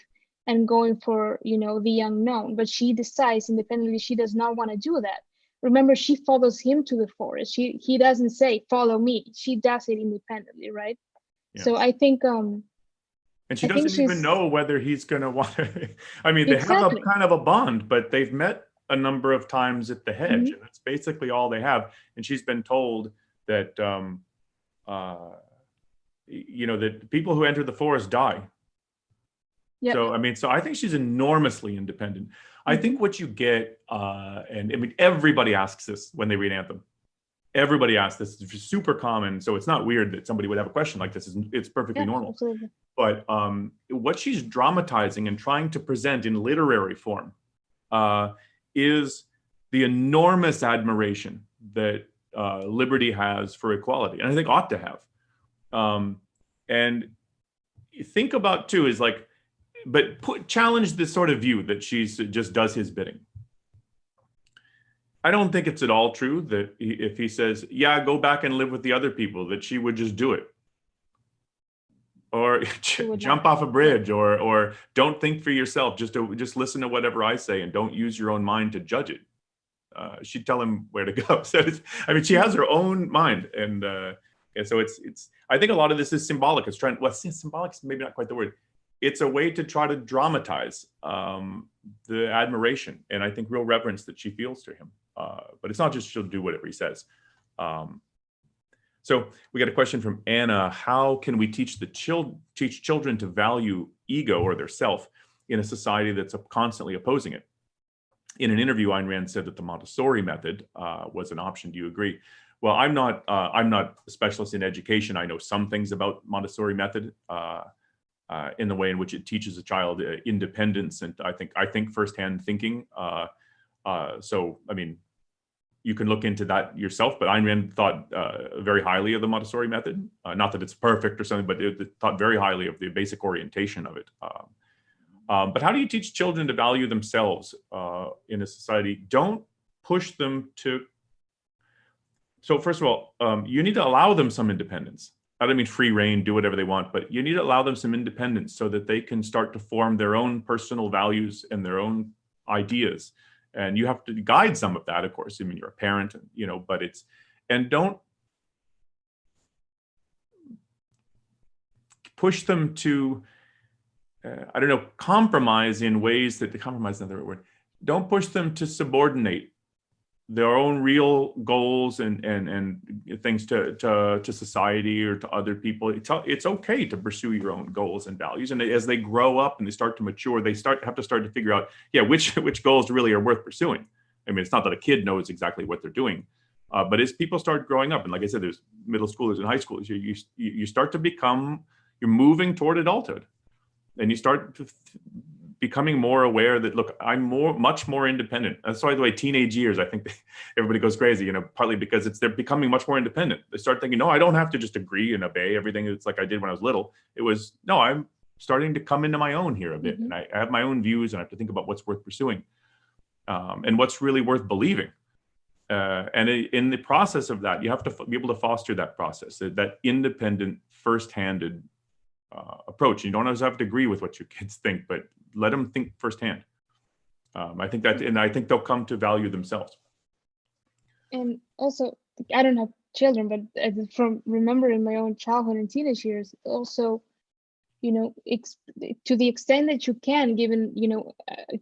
and going for the unknown. But she decides independently she does not want to do that. Remember, she follows him to the forest. He doesn't say follow me. She does it independently, right? Yeah. So I think and she doesn't even know whether he's going to want to. I mean, they have a kind of a bond, but they've met a number of times at the hedge. And that's basically all they have. And she's been told that, that people who enter the forest die. Yep. So, I mean, so I think she's enormously independent. I think what you get, and I mean, everybody asks this when they read Anthem. Everybody asks this. It's super common. So it's not weird that somebody would have a question like this. It's perfectly normal. Absolutely. But what she's dramatizing and trying to present in literary form is the enormous admiration that liberty has for equality, and I think ought to have. And think about too is like, but challenge this sort of view that she's just does his bidding. I don't think it's at all true that if he says, yeah, go back and live with the other people, that she would just do it. Or jump off a bridge, or don't think for yourself, just listen to whatever I say and don't use your own mind to judge it. She'd tell him where to go. So she has her own mind. And so it's, I think a lot of this is symbolic. It's symbolic is maybe not quite the word. It's a way to try to dramatize the admiration and I think real reverence that she feels to him. But it's not just she'll do whatever he says. So we got a question from Anna. How can we teach children to value ego or their self in a society that's constantly opposing it? In an interview, Ayn Rand said that the Montessori method was an option. Do you agree? Well, I'm not a specialist in education. I know some things about Montessori method in the way in which it teaches a child independence and I think firsthand thinking. So, I mean, you can look into that yourself, but Ayn Rand thought very highly of the Montessori method. Not that it's perfect or something, but it thought very highly of the basic orientation of it. But how do you teach children to value themselves in a society? Don't push them to. So first of all, you need to allow them some independence. I don't mean free reign, do whatever they want, but you need to allow them some independence so that they can start to form their own personal values and their own ideas. And you have to guide some of that, of course. I mean, you're a parent, but and don't push them to, compromise in ways that, compromise is not the right word. Don't push them to subordinate their own real goals and things to society or to other people. It's okay to pursue your own goals and values. And as they grow up and they start to mature, they have to start to figure out, which goals really are worth pursuing. I mean, it's not that a kid knows exactly what they're doing, but as people start growing up, and like I said, there's middle schoolers and high schoolers, you start to you're moving toward adulthood, and you start becoming more aware that, look, I'm much more independent. That's why the way teenage years, I think everybody goes crazy, partly because they're becoming much more independent. They start thinking, no, I don't have to just agree and obey everything. It's like I did when I was little. It was, no, I'm starting to come into my own here a bit. And I have my own views and I have to think about what's worth pursuing and what's really worth believing. And in the process of that, you have to be able to foster that process, that independent, first-handed approach. You don't always have to agree with what your kids think, but let them think firsthand. I think they'll come to value themselves. And also, I don't have children, but from remembering my own childhood and teenage years, also, to the extent that you can, given,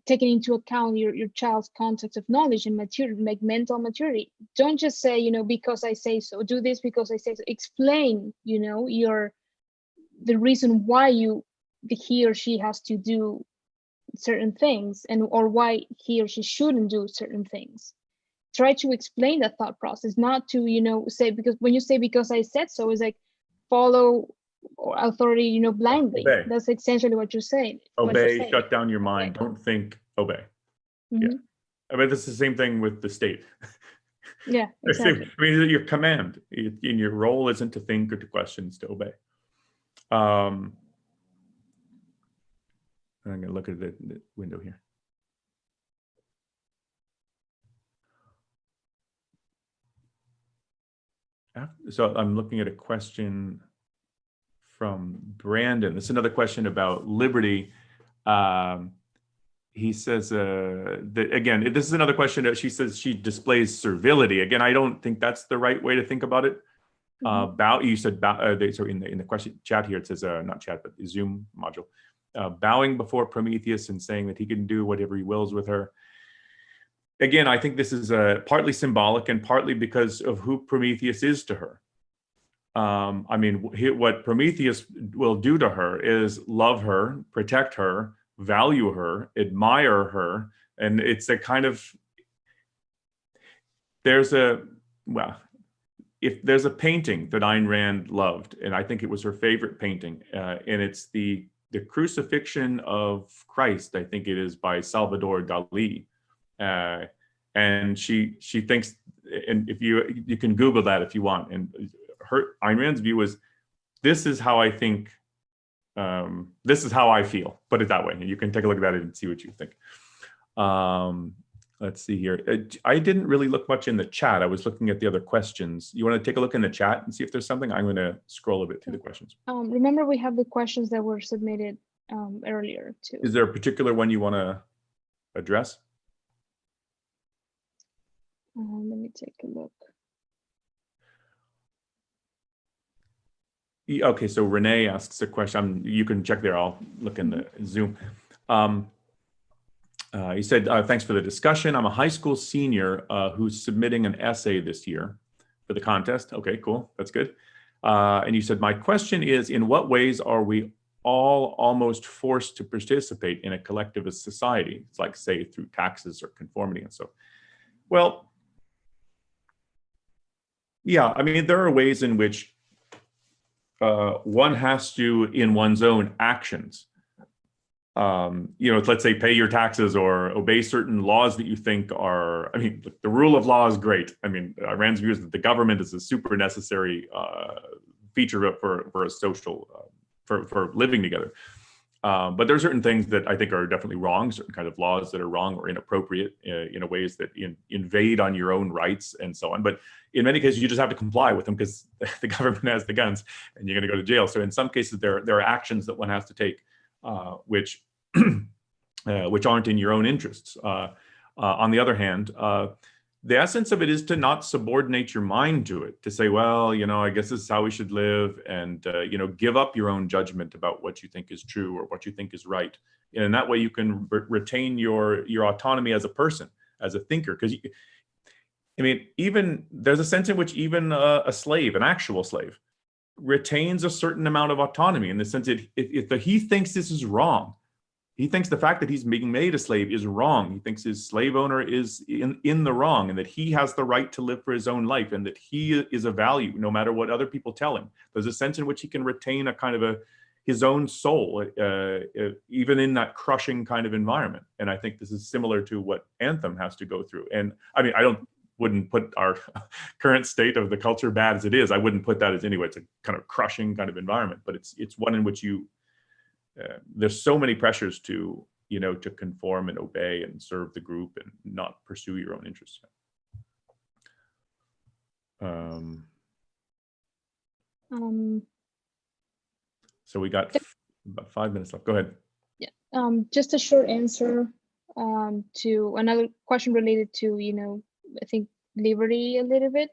taking into account your child's context of knowledge and maturity, make mental maturity. Don't just say, because I say so, do this because I say so. Explain, the reason why he or she has to do certain things or why he or she shouldn't do certain things. Try to explain that thought process, not to, say, because when you say because I said so, it's like follow authority, blindly. Obey. That's essentially what you're saying. Obey, shut down your mind. Okay. Don't think, obey. Yeah. I mean, this is the same thing with the state. Yeah, exactly. I mean, your command in your role isn't to think or to question, it's to obey. I'm going to look at the window here. So I'm looking at a question from Brandon. This is another question about liberty. He says that, again, this is another question that she says she displays servility. Again, I don't think that's the right way to think about it. You said, so in the question chat here, it says, not chat, but the Zoom module, bowing before Prometheus and saying that he can do whatever he wills with her. again, I think this is partly symbolic and partly because of who Prometheus is to her. I mean, what Prometheus will do to her is love her, protect her, value her, admire her. And it's a kind of, if there's a painting that Ayn Rand loved, and I think it was her favorite painting, and it's the Crucifixion of Christ, I think it is, by Salvador Dali. And she thinks, and if you can Google that if you want, and Ayn Rand's view is, this is how I think, this is how I feel, put it that way. And you can take a look at that and see what you think. Let's see here. I didn't really look much in the chat. I was looking at the other questions. You want to take a look in the chat and see if there's something? I'm going to scroll a bit through the questions. Remember, we have the questions that were submitted earlier too. Is there a particular one you want to address? Let me take a look. Okay, so Renee asks a question. You can check there. I'll look in the Zoom. He said, thanks for the discussion. I'm a high school senior who's submitting an essay this year for the contest. Okay, cool. That's good. And you said, my question is, in what ways are we all almost forced to participate in a collectivist society? It's like, say, through taxes or conformity and so. Well, yeah, I mean, there are ways in which one has to, in one's own actions, let's say pay your taxes or obey certain laws that you think are, I mean, the rule of law is great. I mean, Rand's view is that the government is a super necessary feature for a social, for living together. But there are certain things that I think are definitely wrong, certain kind of laws that are wrong or inappropriate in ways that invade on your own rights and so on. But in many cases, you just have to comply with them because the government has the guns and you're going to go to jail. So in some cases, there are actions that one has to take which aren't in your own interests. On the other hand, the essence of it is to not subordinate your mind to it, to say, well, I guess this is how we should live, and give up your own judgment about what you think is true or what you think is right. And that way you can retain your autonomy as a person, as a thinker. Because I mean, even there's a sense in which even a slave, an actual slave, retains a certain amount of autonomy, in the sense that if he thinks this is wrong, he thinks the fact that he's being made a slave is wrong. He thinks his slave owner is in the wrong, and that he has the right to live for his own life, and that he is a value no matter what other people tell him. There's a sense in which he can retain a kind of his own soul, even in that crushing kind of environment. And I think this is similar to what Anthem has to go through. And I mean, wouldn't put our current state of the culture, bad as it is, I wouldn't put that as anyway. It's a kind of crushing kind of environment, but it's one in which there's so many pressures to conform and obey and serve the group and not pursue your own interests. So we got about 5 minutes left. Go ahead. Yeah. Just a short answer to another question related to I think liberty a little bit.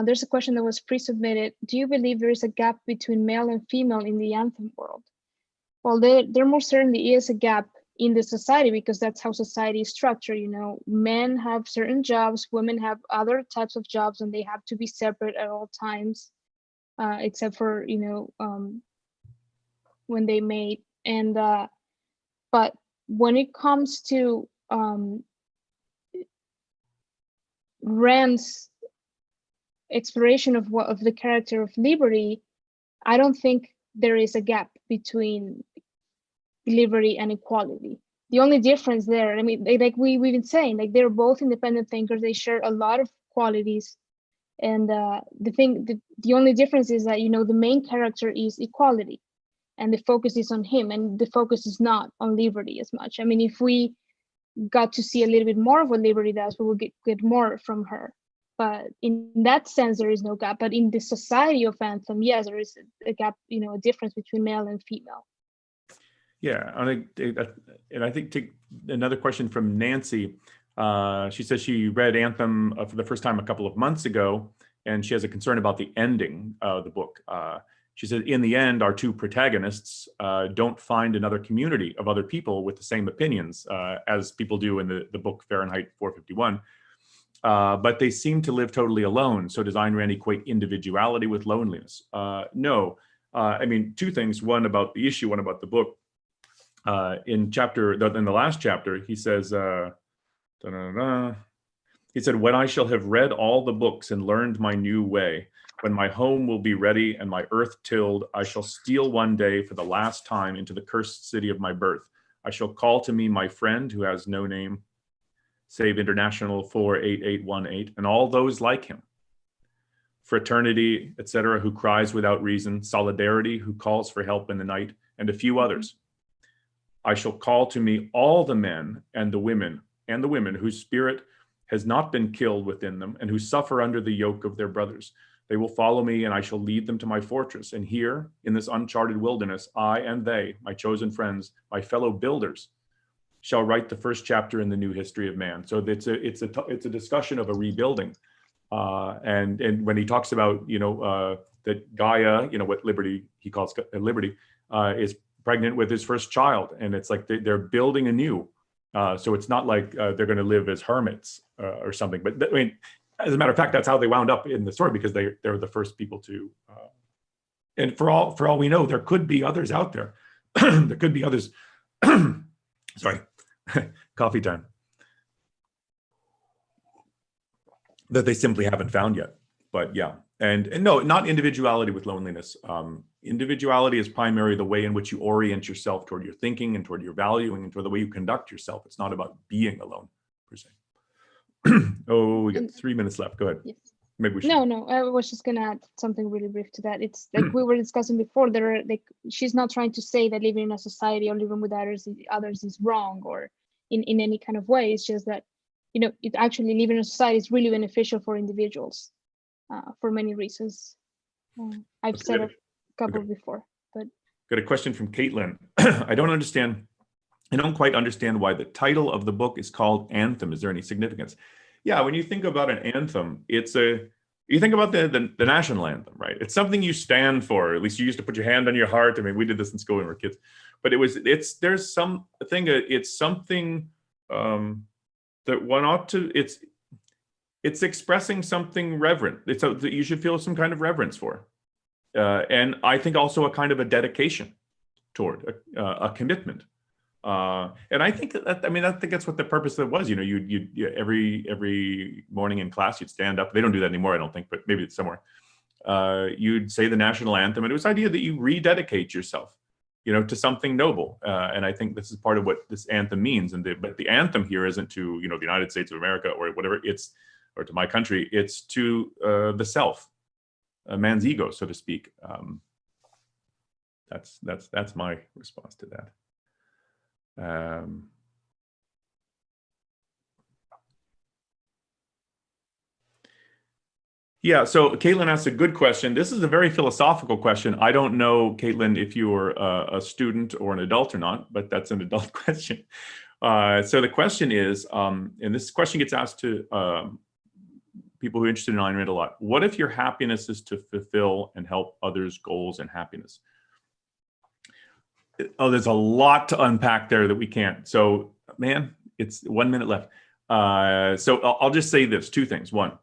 There's a question that was pre-submitted. Do you believe there is a gap between male and female in the Anthem world? Well, there most certainly is a gap in the society, because that's how society is structured. Men have certain jobs, women have other types of jobs, and they have to be separate at all times, except for when they mate. And but when it comes to Rand's exploration of the character of liberty, I don't think there is a gap between liberty and equality. The only difference there, I mean, like we've been saying, like they're both independent thinkers. They share a lot of qualities, and the only difference is that the main character is equality, and the focus is on him, and the focus is not on liberty as much. I mean, if we got to see a little bit more of what liberty does, we will get more from her. But in that sense, there is no gap. But in the society of Anthem, yes, there is a gap, a difference between male and female. Yeah, and I think take another question from Nancy. She says she read Anthem for the first time a couple of months ago, and she has a concern about the ending of the book. She said, in the end, our two protagonists don't find another community of other people with the same opinions as people do in the book Fahrenheit 451. But they seem to live totally alone. So does Ayn Rand equate individuality with loneliness? No. I mean, two things, one about the issue, one about the book. In the last chapter, he says, he said, when I shall have read all the books and learned my new way, when my home will be ready and my earth tilled, I shall steal one day for the last time into the cursed city of my birth. I shall call to me my friend who has no name, save International 48818, and all those like him. Fraternity, etc., who cries without reason, solidarity, who calls for help in the night, and a few others. I shall call to me all the men and the women whose spirit has not been killed within them and who suffer under the yoke of their brothers. They will follow me, and I shall lead them to my fortress. And here, in this uncharted wilderness, I and they, my chosen friends, my fellow builders, shall write the first chapter in the new history of man. So it's a discussion of a rebuilding. And when he talks about, that Gaia, what liberty he calls liberty, is pregnant with his first child, and it's like they're building anew. So it's not like they're going to live as hermits or something. But I mean, as a matter of fact, that's how they wound up in the story, because they're the first people to. And for all we know, there could be others out there. There could be others. Sorry, coffee time. That they simply haven't found yet. But yeah, and no, not individuality with loneliness. Individuality is primarily the way in which you orient yourself toward your thinking and toward your valuing and toward the way you conduct yourself. It's not about being alone, per se. Oh, we got 3 minutes left. Go ahead. Yes. Maybe we should. No, I was just gonna add something really brief to that. It's like we were discussing before. There are she's not trying to say that living in a society or living with others is wrong or in any kind of way. It's just that it actually living in a society is really beneficial for individuals for many reasons. I've said a couple before, but got a question from Caitlin. I don't quite understand why the title of the book is called Anthem. Is there any significance? Yeah, when you think about an anthem, you think about the national anthem, right? It's something you stand for. At least you used to put your hand on your heart. I mean, we did this in school when we were kids, but it's something that one ought to. It's expressing something reverent. That you should feel some kind of reverence for, and I think also a kind of a dedication toward a commitment. And I think I think that's what the purpose of it was. You every morning in class you'd stand up. They don't do that anymore, I don't think, but maybe it's somewhere. You'd say the national anthem, and it was the idea that you rededicate yourself, to something noble. And I think this is part of what this anthem means. But the anthem here isn't to the United States of America or whatever. Or to my country. It's to the self, man's ego, so to speak. That's my response to that. Yeah, so Caitlin asked a good question. This is a very philosophical question. I don't know, Caitlin, if you were a student or an adult or not, but that's an adult question. So the question is, and this question gets asked to people who are interested in Ayn Rand a lot. What if your happiness is to fulfill and help others' goals and happiness? Oh, there's a lot to unpack there that we can't. So, man, it's 1 minute left. So I'll just say this, two things. One,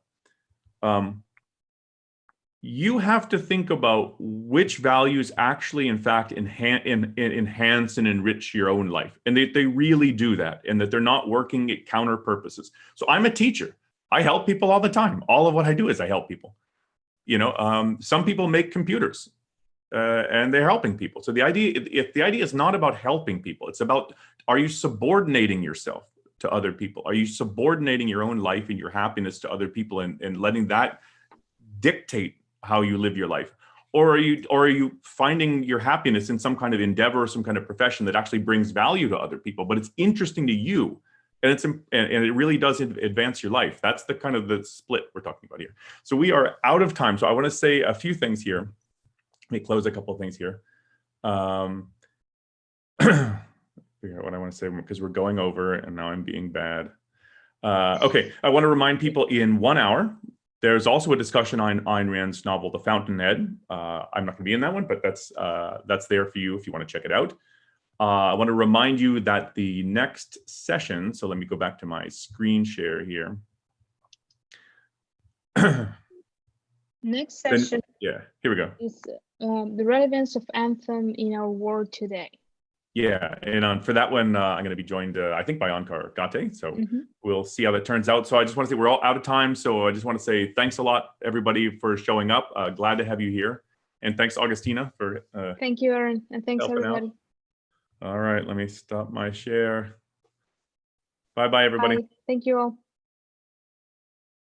you have to think about which values actually, in fact, enhance and enrich your own life. And they really do that, and that they're not working at counter purposes. So I'm a teacher. I help people all the time. All of what I do is I help people. Some people make computers. And they're helping people. So the idea is not about helping people. It's about, are you subordinating yourself to other people? Are you subordinating your own life and your happiness to other people and letting that dictate how you live your life? Or are you finding your happiness in some kind of endeavor or some kind of profession that actually brings value to other people, but it's interesting to you, and it really does advance your life? That's the kind of the split we're talking about here. So we are out of time. So I want to say a few things here. Let me close a couple of things here. Figure out what I want to say because we're going over and now I'm being bad. Okay, I want to remind people in 1 hour, There's also a discussion on Ayn Rand's novel, The Fountainhead. I'm not going to be in that one, but that's there for you if you want to check it out. I want to remind you that the next session, so let me go back to my screen share here. Next session. Yeah, here we go. Is the relevance of Anthem in our world today. Yeah, and for that one, I'm going to be joined, I think, by Ankar Gate. So we'll see how that turns out. So I just want to say we're all out of time. So I just want to say thanks a lot, everybody, for showing up. Glad to have you here. And thanks, Augustina, for thank you, Aaron. And thanks, everybody. All right, let me stop my share. Bye-bye, everybody. Bye. Thank you all.